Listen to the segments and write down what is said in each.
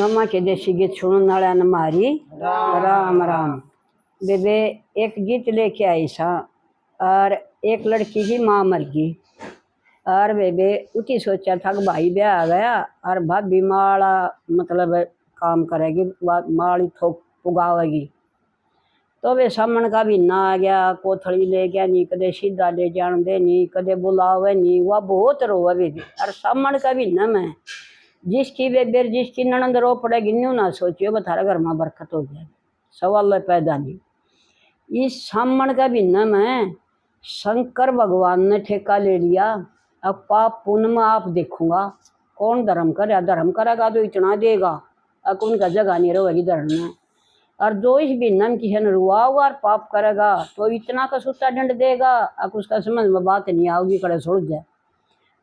नरमा के देसी गीत सुनने वाला न मारी राम राम। बेबे एक गीत लेके आई सा और एक लड़की की माँ मर गई और बेबे उठी सोचा था कि भाई ब्याह आ गया और भाभी माला मतलब काम करेगी, माली थोक पुगावेगी। तो वे सामन का भी ना आ गया, कोथड़ी ले गया नी, कदे सीधा ले जान दे नी, कदे बुलावे नी, वह बहुत रोवे बेबी। और सामन का भी न मैं जिसकी बेबेर जिसकी ननंद रो पड़ेगी न्यू ना सोचियो बतारा घर में बरकत हो जाए, सवाल पैदा नहीं। इस सामन का भी न मैं शंकर भगवान ने ठेका ले लिया, अब पाप पुण्य में आप देखूंगा कौन धर्म करे, धर्म करेगा तो इतना देगा, अब उनका जगह नहीं रहेगी धर्म में। और जो इस भिन्नम किसी ने रुआ हुआ और पाप करेगा तो इतना का सूता दंड देगा, अब उसका समझ में बात नहीं आओगी, कड़े छोड़ जाए।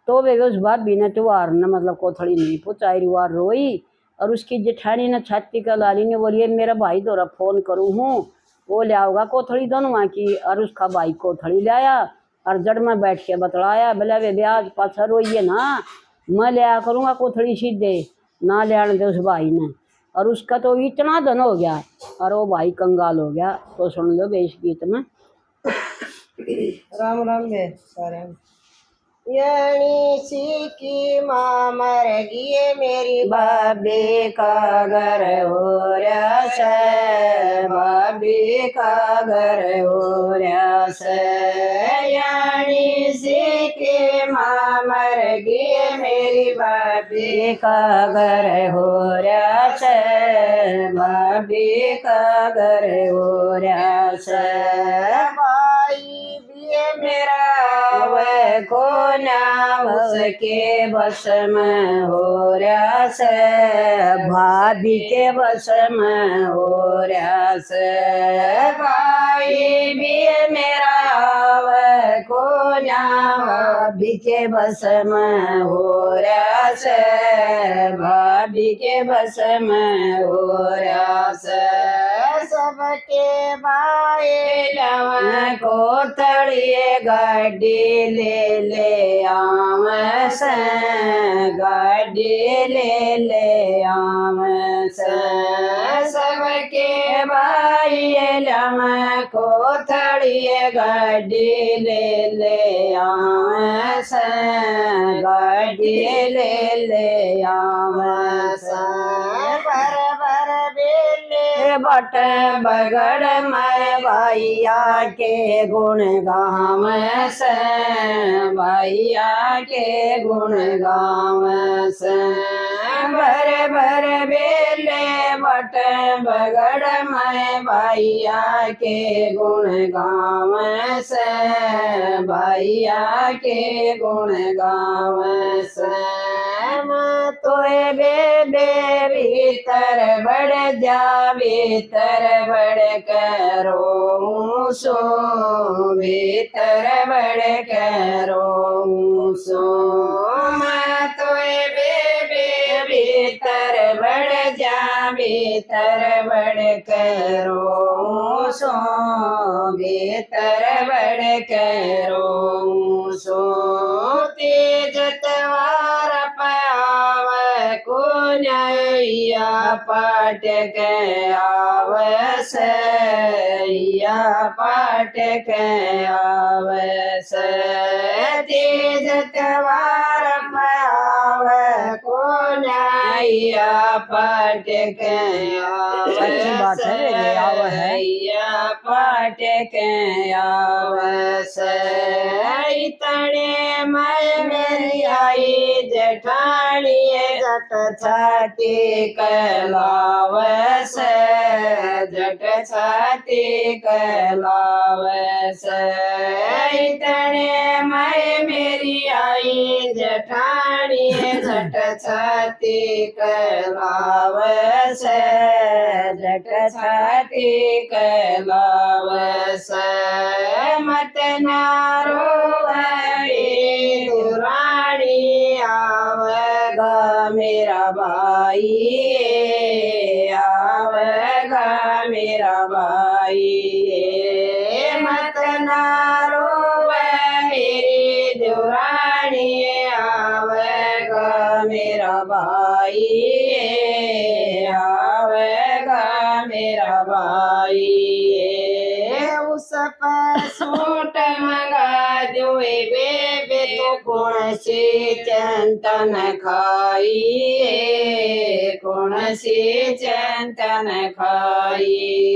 तो वे उस बात भी ने त्योहार ने मतलब कोथड़ी नहीं पुचाई, रुआर रोई। और उसकी जेठानी ने छाती का लाली ने बोलिए मेरा भाई दोरा फोन करूँ हूँ, वो ले आओगा कोथड़ी दोनों की। और उसका भाई कोथड़ी लाया और जड़ में बैठ के बतलाया, बोला वे ब्याज पाछा रोइए ना, मैं ले आ करूँगा कोथड़ी सीधे, ना ले आने दे उस भाई ने। और उसका तो इतना धन हो गया और वो भाई कंगाल हो गया। तो सुन लो बे इस गीत में। राम राम में सारे यानी सी की माँ मर गई मेरी बाबे का घर हो रहा से, बाबे का घर हो रहा से, यानी सी की माँ मर गई मेरी बाबे का घर हो रहा से, बाबे का घर हो रहा से। भाई भी मेरा वह को नाम उसके बस में हो रहा से, भाभी के बस में हो रहा से। भाई भी मेरा वह को नाम भाभी के बस में हो रहा से, भाभी के बस में हो रहा से। सबके भाई लवन को तड़िए गाड़ी ले आम से, गाड़ी ले आम से। सबके भाई लवन को तड़िए गाड़ी ले आम से, गाड़ी ले आम से। बट बगड़ में भैया के गुण गाम से, भैया के गुण गाम से। भर भर बेले बट बगड़ में भैया के गुण गाम से, भैया के गुण गाम से। तो बेबे भीतर बढ़ जा, भीतर बढ़ करो सो, भीतर बढ़ करो सो। मैं तो बेबे भीतर बढ़ जा, भीतर बढ़ करो सो, भीतर बढ़ करो सो। तेज तवार नैया पाट के आवस, या पाट के आवस। तेज तवार पाव को नैया पाट के आवस, या पाट के आवस। इतने मैं मेरी आई जेठानी जट छाती कलावस, जट छाती कलावस। इतने मैं मेरी आई जेठानी जट छाती कलावस, जट छाती कलावस। मत नारो दुरानी आवेगा मेरा भाई, आवेगा मेरा भाई। मत नारो मेरी दुरानी आवेगा मेरा भाई, सी चिंतन खाइए, कौन सी चिंतन खाइए।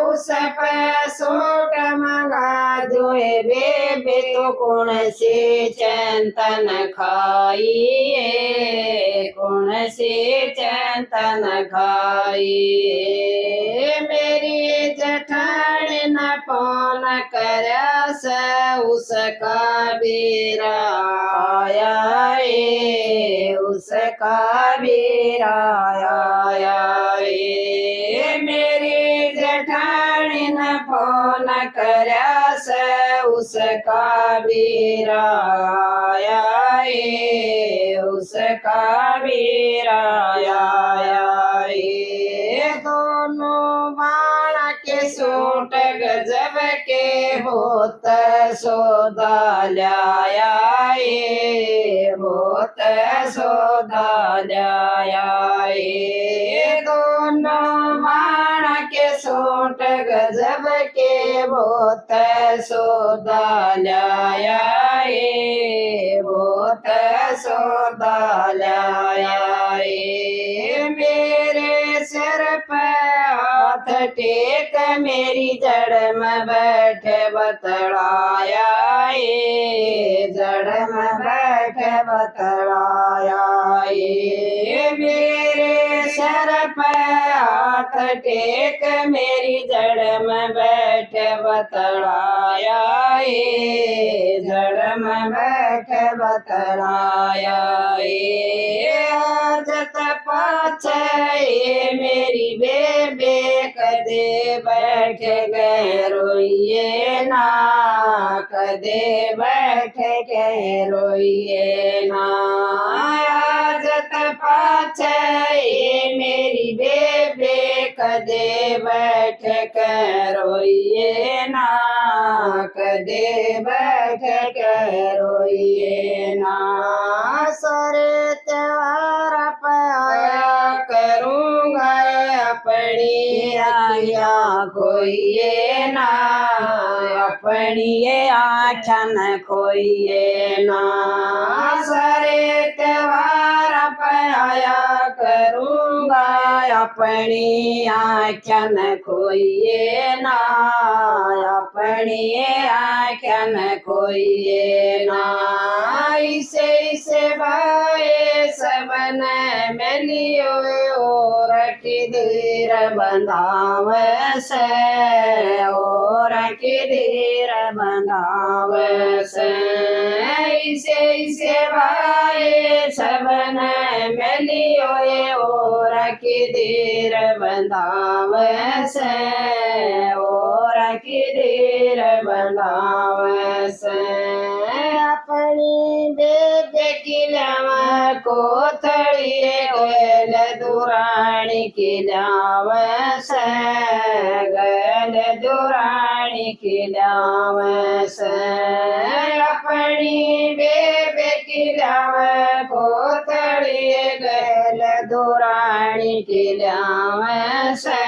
उस पर सूट मंगा दो बेबे तो कौन सी चिंतन खाइए, कौन सी चिंतन खाइए। मेरी जठान न फोन कर उसका बेरा आया, उसका बेरा आया। मेरी जठानी न फोन कर उसका बेरा आया, उसका बेरा आया। दोनों बाण के सूट गजब के होत सौदा लाया, होत सौदा लाया। दोनों बाण के सूट गजब के होत सौदा लाया, होत सौदा लाया। मेरे सिर पे हाथ टेक मेरी जड़ में बैठ बतलाया, जड़ में बैठ बतलाया। मेरे सिर पे हाथ टेक मेरी जड़ में बैठ बतलाया, जड़ में बैठ बतलाया। जत पाछे मेरी बेबे कदे बैठ गए रोइए ना, कदे बैठ गए रोइए ना। जत पाछे मेरी बेबे कदे बैठ कर रोइए ना, कदे बैठ कर रोइए ना। सारे त्योहार पे आया करूँगा अपनी आँखियाँ खोइए ना, अपनी आँखन खोइए ना। सारे त्योहार पे आया करूँगा अपनी आँखन खोइए ना, अपनी आँखन खोइए ना। इसे भाई सबन मिलियो और की धीर बंधाव से, और की धीर बंधाव से। इसे भाई सबन मिलियो और की धीर बंधाव से, और की धीर बंधाव से। अपनी बेबे की लावा को थड़िए गल दुरानी की लाव से, गल दुरानी की लाव से। अपनी बेबे की लावा को थड़िए गल दुरानी की लाव से,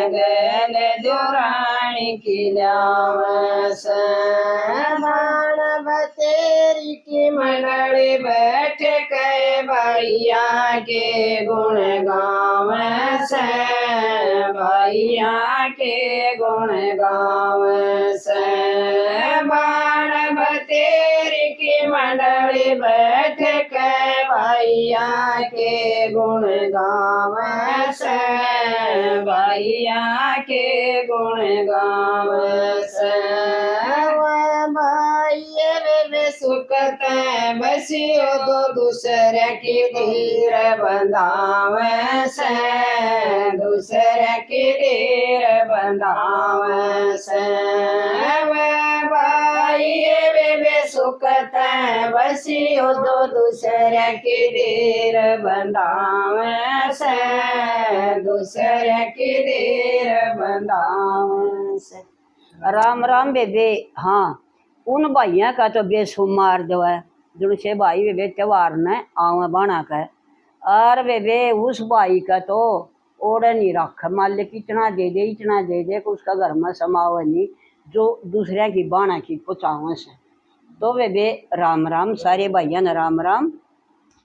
गल दुरानी की लाव से। तेरी की मंडली बैठ के भैया के गुण गाँव से, भैया के गुण गाँव से। बाण बतेरी की मंडली बैठ के भैया के गुण गाँव से, भैया के गुण गाँव से। सुखत बसियो दो दूसरे की धीर बंधाव से, दूसरे की धीर बंधाव से। भाई बेबे सुखत बसियो दो दूसरे की धीर बंधाव से, दूसरे की धीर बंधाव से। राम राम बेबे। हाँ, उन भाइयों का तो बेशुमार जो है जुड़से भाई बेबे त्योहार ने आवे बना कर, और बेबे उस भाई का तो ओढ़ नहीं रख, मालिक इतना दे दे इतना दे दे कि उसका घर में समावे नहीं जो दूसरे की बाणा की पहुँचावे से। तो बेबे राम राम, सारे भाइयों ने राम राम।